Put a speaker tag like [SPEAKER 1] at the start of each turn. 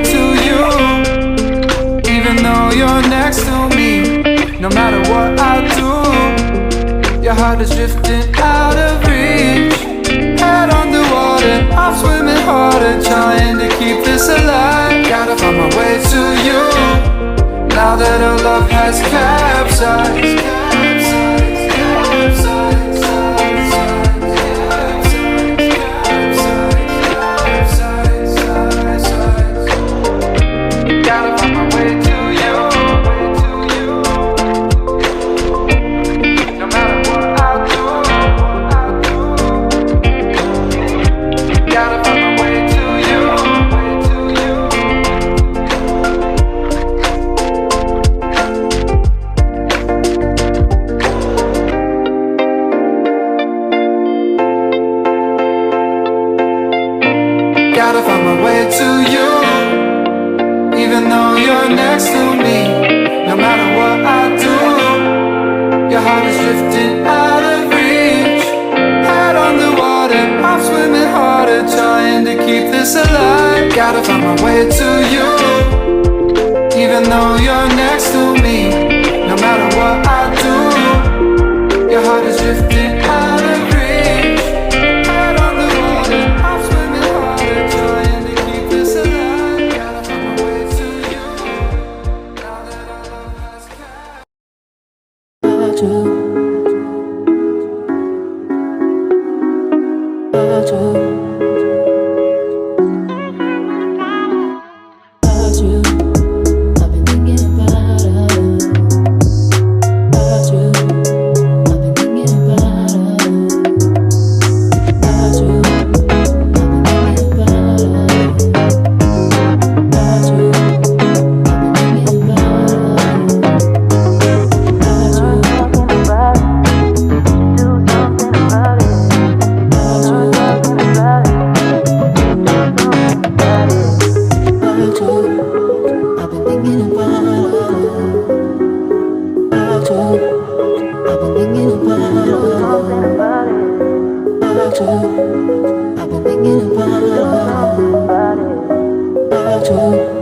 [SPEAKER 1] to you, even though you're next to me. No matter what I do, your heart is drifting out of reach. Head underwater, I'm swimming harder, trying to keep this alive. Gotta find my way to you, now that our love has capsized. Gotta find my way to you, no matter what I do. Gotta find my way to you. Gotta find my way to you, even though you're next to me. No matter what I do, your heart is drifting out of reach. Head on the water, I'm swimming harder, trying to keep this alive. Gotta find my way to you, even though you're next to me. No matter what I do, your heart is drifting out of reach. Head on the water, I'm swimming harder, trying to keep this alive. Gotta find my way to you, now that our love has captured.
[SPEAKER 2] I've been thinking about it.